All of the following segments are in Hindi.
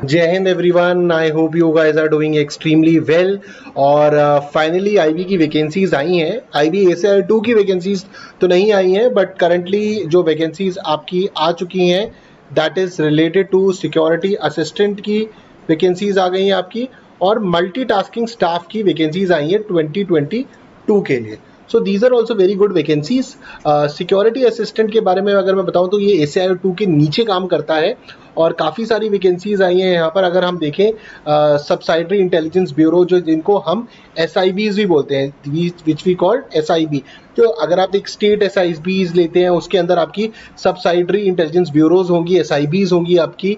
जय Hind everyone, I hope you guys are doing extremely well. और फाइनली आईबी की वैकेंसीज आई हैं। आईबी एसीआई 2 की वैकेंसीज तो नहीं आई हैं, बट करंटली जो वैकेंसीज आपकी आ चुकी हैं that is related to security assistant की वैकेंसीज आ गई हैं आपकी, और मल्टीटास्किंग स्टाफ की वैकेंसीज आई हैं 2022 के लिए। So these are also very good vacancies. Security assistant के बारे में अगर मैं बताऊं तो ये एसीआई 2 के नीचे काम करता है और काफ़ी सारी वैकेंसीज आई हैं यहाँ पर। अगर हम देखें सब्साइडरी इंटेलिजेंस ब्यूरो, जो जिनको हम SIBs भी बोलते हैं, विच वी कॉल्ड SIB, जो अगर आप एक स्टेट SIBs लेते हैं उसके अंदर आपकी सब्साइडरी इंटेलिजेंस ब्यूरोज होंगी, SIBs होंगी आपकी।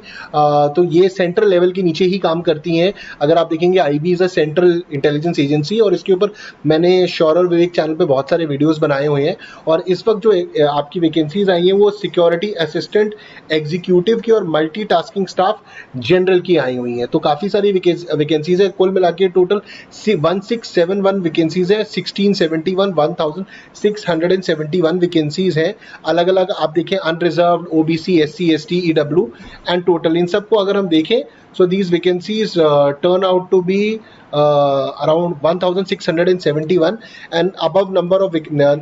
तो ये सेंट्रल लेवल के नीचे ही काम करती हैं। अगर आप देखेंगे IB is a central intelligence agency, और इसके ऊपर मैंने श्योर और विवेक चैनल पे बहुत सारे वीडियोस बनाए हुए हैं। और इस वक्त जो आपकी वैकेंसीज आई हैं वो सिक्योरिटी असिस्टेंट एग्जीक्यूटिव की और मल्टीटास्किंग स्टाफ जनरल की आई हुई हैं। तो काफ़ी सारी वैकेंसीज है, कुल मिला के टोटल 1671 वैकेंसीज है, 1671 वैकेंसीज हैं। अलग अलग आप देखें, unreserved, OBC, SC, ST, EW and total, इन सबको अगर हम देखें so these vacancies turn out to be around 1671 and above number of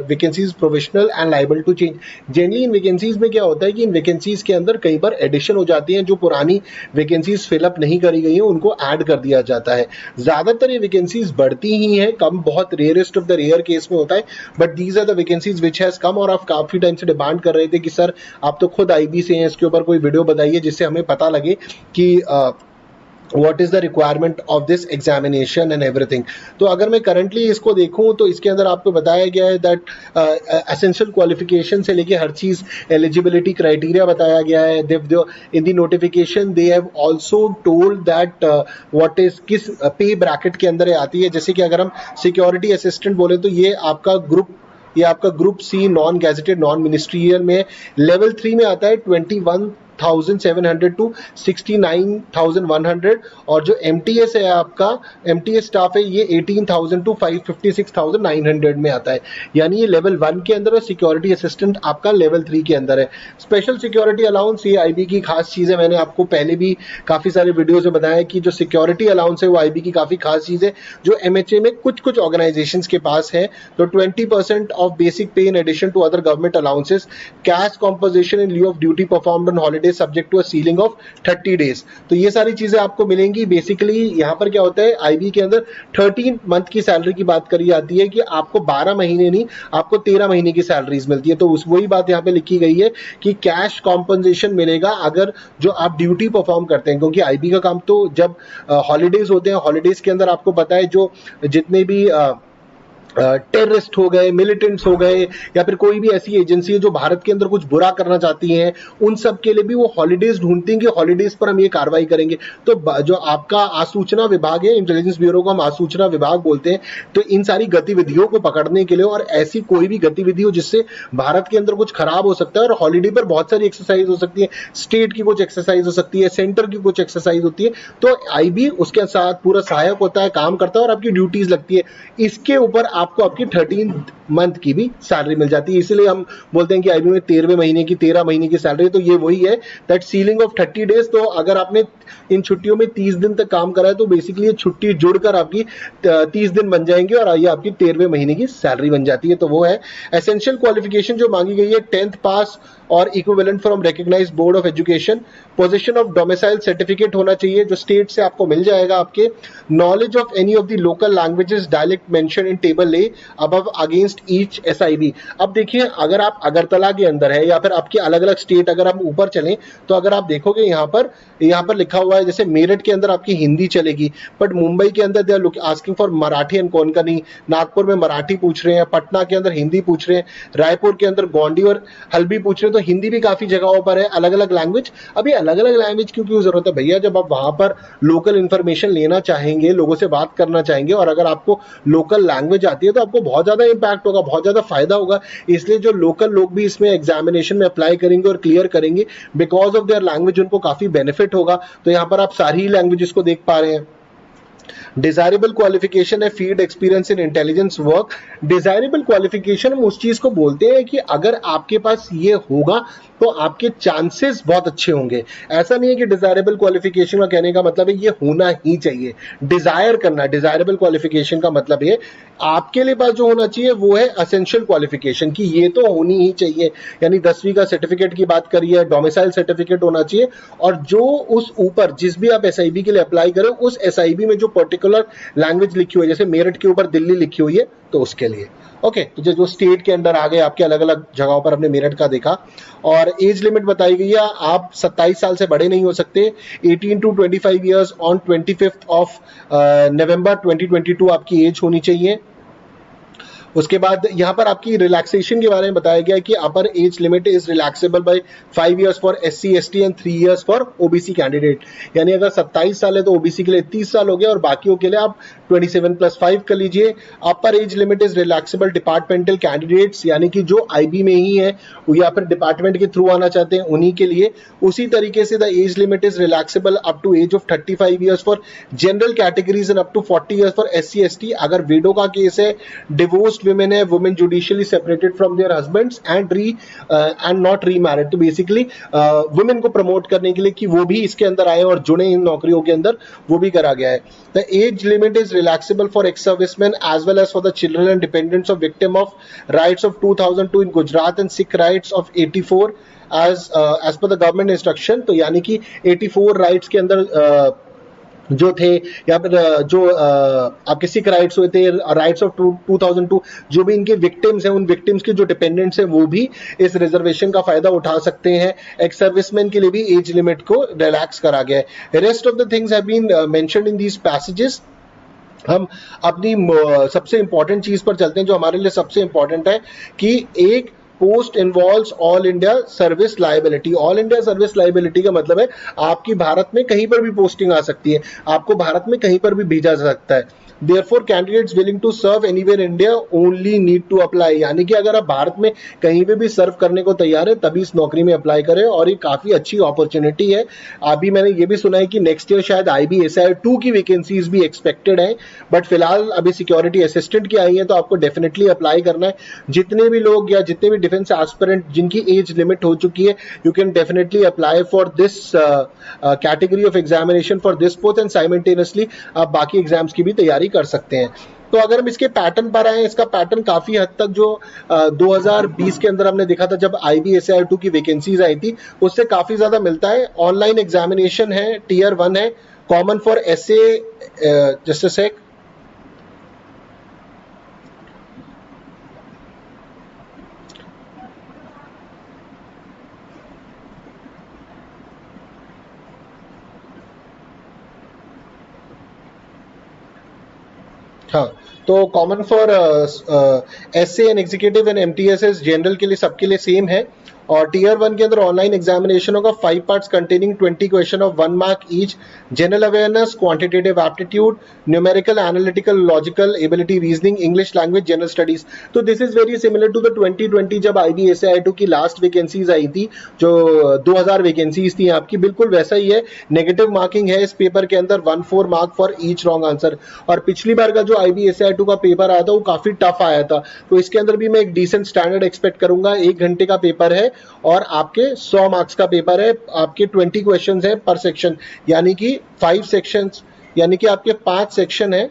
vacancies provisional and liable to change। Generally in vacancies में क्या होता है कि इन वैकेंसीज के अंदर कई बार एडिशन हो जाती हैं, जो पुरानी वैकेंसीज फिलअप नहीं करी गई हैं उनको ऐड कर दिया जाता है। ज़्यादातर ये वैकेंसीज बढ़ती ही हैं, कम बहुत rarest of the rare case में होता है, but these are the vacancies which has come. और आप काफ़ी टाइम से डिमांड कर रहे थे कि सर आप तो खुद IB से हैं, इसके ऊपर कोई वीडियो बताइए जिससे हमें पता लगे कि what is the requirement of this examination and everything। तो अगर मैं currently इसको देखूं तो इसके अंदर आपको बताया गया है that essential qualification से लेके हर चीज़, eligibility criteria बताया गया है। in the notification they have also told that what is किस pay bracket के अंदर आती है। जैसे कि अगर हम security assistant बोले तो ये आपका group C non gazetted non ministerial में लेवल 3 में आता है 21,700 to 69,100। और जो MTS है आपका, MTS स्टाफ है, ये 18,000 to 56,900 में आता है। यानी ये लेवल 1 के अंदर है, सिक्योरिटी असिस्टेंट आपका लेवल 3 के अंदर है। स्पेशल सिक्योरिटी अलाउंस ये IB की खास चीज़ है। मैंने आपको पहले भी काफ़ी सारे वीडियोज में बताया कि जो सिक्योरिटी अलाउंस है वो IB की काफ़ी खास चीज़ है, जो MHA में कुछ ऑर्गेनाइजेशंस के पास है। तो 20% of basic pay in addition to other government allowances, cash composition in lieu of duty performed on holiday subject to a ceiling of 30 days. तो ये सारी चीजें आपको मिलेंगी। बेसिकली यहाँ पर क्या होता है, IB के अंदर 13 मंथ की सैलरी की बात करी जाती है कि आपको 12 महीने नहीं, आपको 13 महीने की सैलरीज मिलती है। तो वही बात यहाँ पे लिखी गई है कि कैश कॉम्पनसेशन मिलेगा अगर जो आप ड्यूटी परफॉर्म करते हैं, क्योंकि IB का काम तो जब हॉलीडेज होते हैं, हॉलीडेज के अंदर आपको पता है जो जितने भी टेररिस्ट हो गए, मिलिटेंट्स हो गए, या फिर कोई भी ऐसी एजेंसी है जो भारत के अंदर कुछ बुरा करना चाहती हैं, उन सब के लिए भी वो हॉलीडेज ढूंढती हैं कि हॉलीडेज पर हम ये कार्रवाई करेंगे। तो जो आपका आसूचना विभाग है, इंटेलिजेंस ब्यूरो को हम आसूचना विभाग बोलते हैं, तो इन सारी गतिविधियों को पकड़ने के लिए, और ऐसी कोई भी गतिविधि हो जिससे भारत के अंदर कुछ खराब हो सकता है, और हॉलीडे पर बहुत सारी एक्सरसाइज हो सकती है, स्टेट की कुछ एक्सरसाइज हो सकती है, सेंटर की कुछ एक्सरसाइज होती है, तो IB उसके साथ पूरा सहायक होता है, काम करता है और आपकी ड्यूटीज लगती है। इसके ऊपर आपको आपकी 13 मंथ की भी सैलरी मिल जाती है। इसलिए हम बोलते हैं कि IB में 13वें महीने की 13 महीने की सैलरी। तो ये वही है दैट सीलिंग ऑफ 30 डेज। तो अगर आपने इन छुट्टियों में 30 दिन तक काम करा है तो बेसिकली ये छुट्टी जुड़कर आपकी 30 दिन बन जाएंगे और ये आपकी 13वें महीने की सैलरी बन जाती है। तो वो है एसेंशियल क्वालिफिकेशन जो मांगी गई है, 10th पास और equivalent from recognised board of education, position of domicile certificate होना चाहिए जो स्टेट से आपको मिल जाएगा, आपके knowledge of any of the local languages dialect mention in table A above against each SIB। अब देखिए, अगर आप अगरतला के अंदर है या फिर आपके अलग अलग स्टेट, अगर हम ऊपर चलें तो अगर आप देखोगे यहाँ पर लिखा हुआ है, जैसे मेरठ के अंदर आपकी हिंदी चलेगी, बट मुंबई के अंदर they are asking for Marathi and Konkani, Nagpur में मराठी पूछ रहे हैं, पटना के अंदर हिंदी पूछ रहे हैं, रायपुर के अंदर गोंडी और हल्बी पूछ रहे हैं। तो हिंदी भी काफी जगहों पर है, अलग अलग लैंग्वेज। अभी अलग अलग लैंग्वेज क्यों जरूरत है भैया, जब आप वहां पर लोकल इंफॉर्मेशन लेना चाहेंगे, लोगों से बात करना चाहेंगे, और अगर आपको लोकल लैंग्वेज आती है तो आपको बहुत ज्यादा इंपैक्ट होगा, बहुत ज्यादा फायदा होगा। इसलिए जो लोकल लोग भी इसमें एग्जामिनेशन में अप्लाई करेंगे और क्लियर करेंगे, बिकॉज ऑफ देयर लैंग्वेज उनको काफी बेनिफिट होगा। तो यहाँ पर आप सारी लैंग्वेजेस को देख पा रहे हैं। डिजायरेबल क्वालिफिकेशन है field experience in intelligence work. Desirable qualification हम उस चीज को बोलते हैं कि अगर आपके पास ये होगा तो आपके चांसेस बहुत अच्छे होंगे। ऐसा नहीं है कि डिजायरेबल क्वालिफिकेशन का कहने का मतलब है ये होना ही चाहिए, डिजायर करना। डिजायरेबल क्वालिफिकेशन का मतलब है आपके लिए पास जो होना चाहिए वो है असेंशियल क्वालिफिकेशन, कि ये तो होनी ही चाहिए। यानी 10वीं का सर्टिफिकेट की बात करिए, डोमिसाइल सर्टिफिकेट होना चाहिए, और जो उस ऊपर जिस भी आप एसआईबी के लिए अप्लाई करें उस एसआईबी में जो पर्टिकुलर लैंग्वेज लिखी हुई है, जैसे मेरठ के ऊपर दिल्ली लिखी हुई है तो उसके लिए। ओके, तो जो स्टेट के अंदर आ गए आपके, अलग अलग जगहों पर हमने मेरठ का देखा। और एज लिमिट बताई गई है, आप 27 साल से बड़े नहीं हो सकते। 18 to 25 years on 25th of November 2022 आपकी एज होनी चाहिए। उसके बाद यहाँ पर आपकी रिलैक्सेशन के बारे में बताया गया है कि upper age limit is relaxable by 5 years for SC ST and 3 years for OBC candidate. यानी अगर 27 साल है तो OBC के लिए 30 साल हो गया, और बाकियों के लिए आप 27+5 कर लीजिए। अपर age limit is relaxable departmental candidates, यानी कि जो IB में ही है या फिर डिपार्टमेंट के थ्रू आना चाहते हैं उन्हीं के लिए। उसी तरीके से the age limit is relaxable up to age of 35 years for general categories and up to 40 years for SC ST। अगर विडो का केस है, डिवोर्स्ड women है, women judicially separated from their husbands and not remarried, तो बेसिकली women को प्रमोट करने के लिए कि वो भी इसके अंदर आए और जुड़े इन नौकरियों के अंदर, वो भी करा गया है। The age limit is relaxable for ex-servicemen as well as for the children and dependents of victim of riots of 2002 in Gujarat and Sikh riots of 84 as per the government instruction। तो यानी कि 84 राइट्स के अंदर जो थे, या फिर जो आपके सिख राइट्स हुए थे, राइट्स ऑफ 2002, जो भी इनके विक्टिम्स हैं उन विक्टिम्स के जो डिपेंडेंट्स हैं वो भी इस रिजर्वेशन का फायदा उठा सकते हैं। एक्स सर्विसमैन के लिए भी एज लिमिट को रिलैक्स करा गया है। Rest of the things have been mentioned in these passages. हम अपनी सबसे इंपॉर्टेंट चीज पर चलते हैं, जो हमारे लिए सबसे इंपॉर्टेंट है कि एक post involves all India service liability. All India service liability का मतलब है आपकी भारत में कहीं पर भी पोस्टिंग आ सकती है, आपको भारत में कहीं पर भी भेजा जा सकता है। Therefore, candidates willing to serve anywhere in India only need to apply। यानी कि अगर आप भारत में कहीं पे भी सर्व करने को तैयार है तभी इस नौकरी में अप्लाई करें, और ये काफी अच्छी अपॉर्चुनिटी है। अभी मैंने ये भी सुना है कि नेक्स्ट ईयर शायद IB SIR 2 की वैकेंसीज भी एक्सपेक्टेड है, बट फिलहाल अभी सिक्योरिटी असिस्टेंट की आई है, तो आपको डेफिनेटली अप्लाई करना है। जितने भी लोग या जितने भी डिफेंस एस्पिरेंट जिनकी एज लिमिट हो चुकी है, you can definitely apply for this category of examination for this post, and simultaneously आप बाकी एग्जाम्स की भी तैयारी कर सकते हैं। तो अगर हम इसके पैटर्न पर आए, इसका पैटर्न काफी हद तक जो 2020 के अंदर हमने देखा था जब IB SIR 2 की वैकेंसीज आई थी, उससे काफी ज्यादा मिलता है। ऑनलाइन एग्जामिनेशन है, Tier 1 है, common for SA, just a sec, हाँ, तो common for SA and executive and MTSS general के लिए सबके लिए सेम है। और Tier 1 के अंदर ऑनलाइन एग्जामिनेशन होगा, 5 parts containing 20 question of 1 mark each. General awareness, quantitative aptitude, numerical, analytical, logical ability, reasoning, English language, general studies. तो this is very similar to the 2020 जब IB SIR 2 की लास्ट वैकेंसीज आई थी, जो 2000 वैकेंसीज थी आपकी, बिल्कुल वैसा ही है। नेगेटिव मार्किंग है इस पेपर के अंदर, 1/4 mark for each wrong answer. और पिछली बार का जो IB SIR 2 का पेपर आया था वो काफी टफ आया था, तो इसके अंदर भी मैं एक डिसेंट स्टैंडर्ड एक्सपेक्ट करूंगा। 1 घंटे का पेपर है और आपके 100 मार्क्स का पेपर है, आपके 20 क्वेश्चंस है पर सेक्शन, यानी कि 5 सेक्शंस, यानी कि आपके 5 सेक्शन है,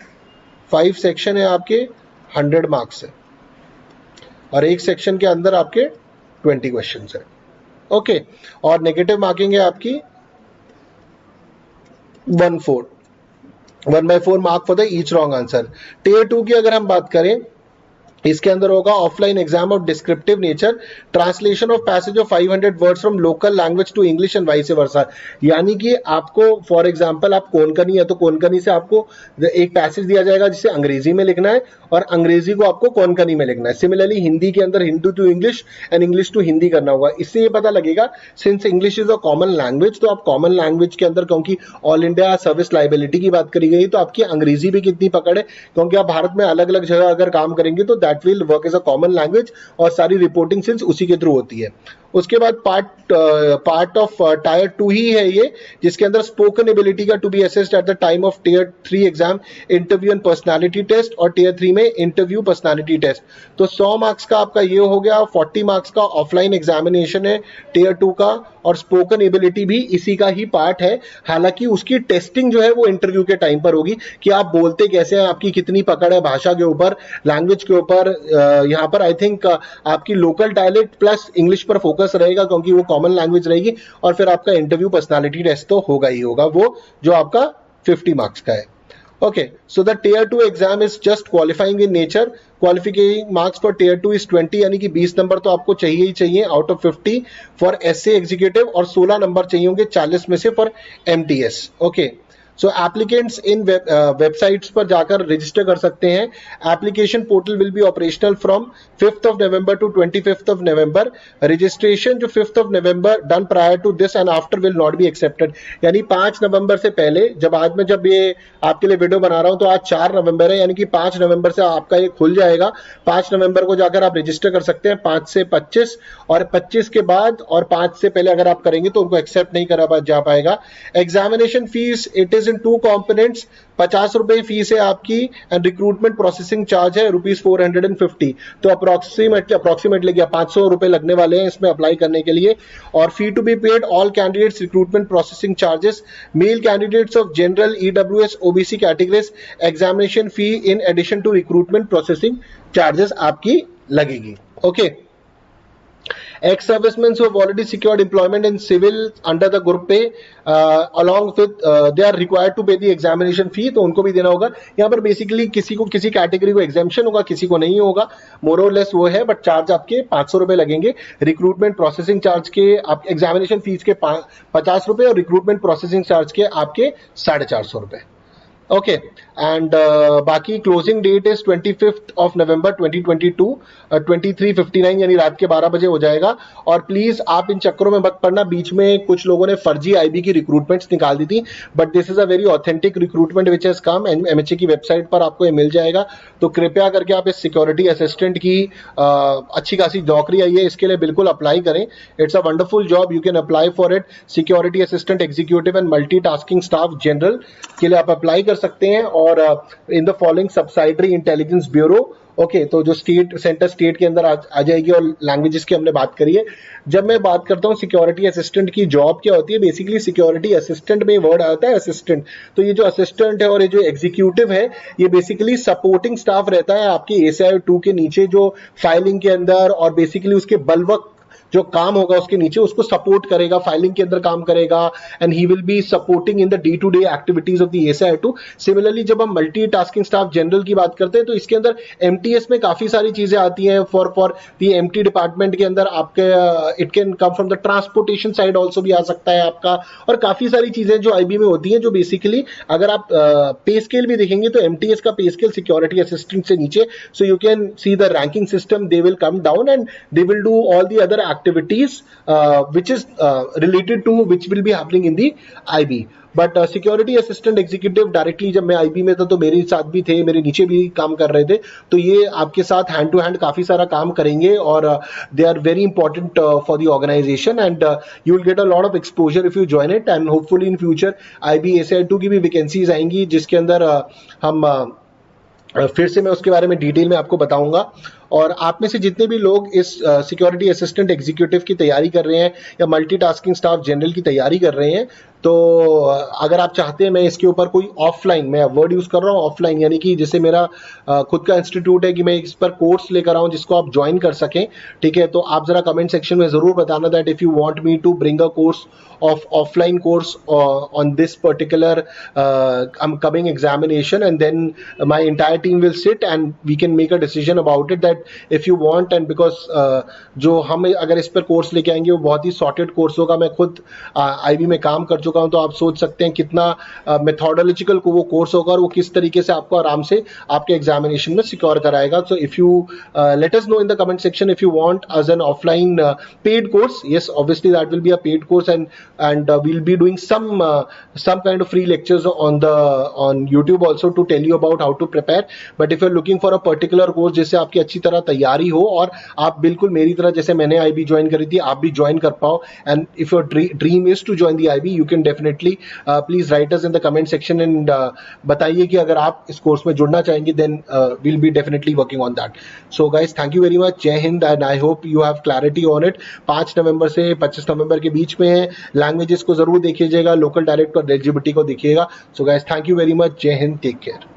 5 सेक्शन है आपके, 100 मार्क्स है, और एक सेक्शन के अंदर आपके 20 क्वेश्चंस है। ओके, और नेगेटिव मार्किंग है आपकी 1/4 mark for the each wrong answer. Tier 2 की अगर हम बात करें, इसके अंदर होगा offline exam of descriptive nature, translation of passage of 500 words from local language to English and vice versa. यानी कि आपको फॉर एग्जांपल आप कोंकणी है तो कोंकणी से आपको एक पैसेज दिया जाएगा जिसे अंग्रेजी में लिखना है, और अंग्रेजी को आपको कोंकणी में लिखना है। सिमिलरली हिंदी के अंदर Hindi to English and English to Hindi करना होगा। इससे ये पता लगेगा since English is a common language, तो आप कॉमन लैंग्वेज के अंदर, क्योंकि ऑल इंडिया सर्विस लायबिलिटी की बात करी गई, तो आपकी अंग्रेजी भी कितनी पकड़ है, क्योंकि आप भारत में अलग अलग जगह अगर काम करेंगे तो that will work as a common language, और सारी रिपोर्टिंग सिंस उसी के थ्रू होती है। उसके बाद पार्ट ऑफ टायर 2 ही है ये, जिसके अंदर स्पोकन एबिलिटी का to be assessed at the time of tier 3 exam, interview and personality test, और टियर 3 में इंटरव्यू पर्सनालिटी टेस्ट। तो 100 मार्क्स का आपका ये हो गया, 40 मार्क्स का ऑफलाइन एग्जामिनेशन है टियर 2 का, और स्पोकन एबिलिटी भी इसी का ही पार्ट है। हालांकि उसकी टेस्टिंग जो है वो इंटरव्यू के टाइम पर होगी कि आप बोलते कैसे हैं, आपकी कितनी पकड़ है भाषा के ऊपर, लैंग्वेज के ऊपर। यहाँ पर आई थिंक आपकी लोकल डायलेक्ट प्लस इंग्लिश पर फोकस रहेगा, क्योंकि वो कॉमन लैंग्वेज रहेगी। और फिर आपका इंटरव्यू पर्सनालिटी टेस्ट तो होगा ही होगा, वो जो आपका 50 मार्क्स का है। Okay, so the tier 2 exam is just qualifying in nature. Qualifying marks for tier 2 is 20, यानी कि 20 नंबर तो आपको चाहिए ही चाहिए out of 50 for SA executive, और 16 नंबर चाहिए होंगे 40 में से for MTS. Okay, so applicants in websites पर जाकर रजिस्टर कर सकते हैं। Application portal will be operational from 5th of November to 25th of November। Registration जो 5th of November done prior to this and after will not be accepted, यानी 5 नवंबर से पहले, जब ये आपके लिए वीडियो बना रहा हूं तो आज 4 नवंबर है, यानी कि 5 नवंबर से आपका ये खुल जाएगा। 5 नवंबर को जाकर आप रजिस्टर कर सकते हैं, 5 से 25, और 25 के बाद और 5 से पहले अगर आप करेंगे तो उनको एक्सेप्ट नहीं करा जा पाएगा। Examination fees it is in 2 components. 50 रुपए फीस है आपकी, एंड रिक्रूटमेंट प्रोसेसिंग चार्ज है ₹450। तो अप्रोक्सीमेटली 500 रुपए लगने वाले हैं इसमें अप्लाई करने के लिए। और fee to be paid all candidates recruitment processing charges, male candidates of general EWS OBC categories, examination fee in addition to recruitment processing charges आपकी लगेगी। Okay, ex-servicemen who have already secured employment in civil under the group pay along with they are required to pay the examination fee, तो उनको भी देना होगा। यहाँ पर बेसिकली किसी को किसी कैटेगरी को एग्जाम्पशन होगा, किसी को नहीं होगा, मोर और लेस वो है, बट चार्ज आपके 500 रुपए लगेंगे। रिक्रूटमेंट प्रोसेसिंग चार्ज के आप एग्जामिनेशन फीस के 50 रुपए, और रिक्रूटमेंट प्रोसेसिंग चार्ज के आपके 450 रुपए। ओके, एंड बाकी closing date is 25th of November 2022 23:59, यानी रात के 12 बजे हो जाएगा। और प्लीज आप इन चक्करों में मत पड़ना, बीच में कुछ लोगों ने फर्जी आईबी की रिक्रूटमेंट्स निकाल दी थी, but this is a very authentic recruitment which has come, and MHA की वेबसाइट पर आपको ये मिल जाएगा। तो कृपया करके आप इस सिक्योरिटी असिस्टेंट की अच्छी खासी नौकरी आई है, इसके लिए बिल्कुल अप्लाई करें। It's a wonderful job, you can apply for it. Security assistant executive and multitasking staff general के लिए आप अप्लाई कर सकते हैं, और in the following subsidiary intelligence bureau. Okay, तो जो सेंटर स्टेट के अंदर आ जाएगी, और लैंग्वेजेस की हमने बात करी है। जब मैं बात करता हूँ सिक्योरिटी असिस्टेंट की जॉब क्या होती है, बेसिकली सिक्योरिटी असिस्टेंट में वर्ड आता है असिस्टेंट। तो ये जो असिस्टेंट है और ये जो एग्जीक्यूटिव है, ये बेसिकली सपोर्टिंग स्टाफ रहता है आपकी एसीआई 2 के नीचे, जो फाइलिंग के अंदर और बेसिकली उसके बलवक जो काम होगा उसके नीचे, उसको सपोर्ट करेगा, फाइलिंग के अंदर काम करेगा, and he will be supporting in the day to day activities of the ACI 2। Similarly जब हम मल्टीटास्किंग स्टाफ जनरल की बात करते हैं, तो इसके अंदर एमटीएस में काफी सारी चीजें आती हैं फॉर द एमटी डिपार्टमेंट के अंदर आपके, it can come from the transportation side also भी आ सकता है आपका, और काफी सारी चीजें जो आईबी में होती हैं, जो बेसिकली अगर आप पे स्केल भी देखेंगे तो एमटीएस का पे स्केल सिक्योरिटी असिस्टेंट से नीचे, so you can see the ranking system, they will come down and they will do all the other activities which is related to which will be happening in the IB. But security assistant executive directly जब मैं आईबी में था तो मेरे साथ भी थे, मेरे नीचे भी काम कर रहे थे, तो ये आपके साथ हैंड टू हैंड काफी सारा काम करेंगे, और they are very important for the organisation, and you will get a lot of exposure if you join it. And hopefully in future IB ACI 2 की भी वैकेंसीज आएंगी, जिसके अंदर हम फिर से मैं उसके बारे में डिटेल में आपको बताऊंगा। और आप में से जितने भी लोग इस सिक्योरिटी असिस्टेंट एग्जीक्यूटिव की तैयारी कर रहे हैं या मल्टीटास्किंग स्टाफ जनरल की तैयारी कर रहे हैं, तो अगर आप चाहते हैं मैं इसके ऊपर कोई ऑफलाइन, मैं वर्ड यूज कर रहा हूँ ऑफलाइन, यानी कि जैसे मेरा खुद का इंस्टीट्यूट है कि मैं इस पर कोर्स लेकर आऊँ जिसको आप ज्वाइन कर सकें, ठीक है, तो आप जरा कमेंट सेक्शन में जरूर बताना that if you want me to bring a course of offline course on this particular coming examination, and then my entire team will sit and we can make a decision about it that if you want, and because जो हम अगर इस पर कोर्स लेके आएंगे वो बहुत ही सॉर्टेड कोर्स होगा। मैं खुद आईबी में काम कर चुका चुका हूं, तो आप सोच सकते हैं कितना मेथोडोलॉजिकल को वो कोर्स होगा और वो किस तरीके से आपको आराम से आपके एग्जामिनेशन में सिक्योर कराएगा. So if you let us know in the comment section if you want as an offline paid course. Yes, obviously that will be a paid course, and we'll be doing some kind of free lectures on YouTube also to tell you about how to prepare. But if you're looking for a particular course जिससे आपकी अच्छी तरह तैयारी हो और आप बिल्कुल मेरी तरह जैसे मैंने IB ज्वाइन करी थी आप भी ज्वाइन कर पाओ, and if your dream is to join the IB, you can definitely please write us in the comment section and बताइए कि अगर आप इस कोर्स में जुड़ना चाहेंगे, then we'll be definitely working on that. So guys, thank you very much. जय Hind, and I hope you have clarity on it. 5 नवंबर से 25 नवंबर के बीच में है. लैंग्वेजेस को जरूर देखिएगा, लोकल डायलेक्ट और एलिजिबिलिटी को देखिएगा. So guys, thank you very much. जय हिंद, टेक केयर.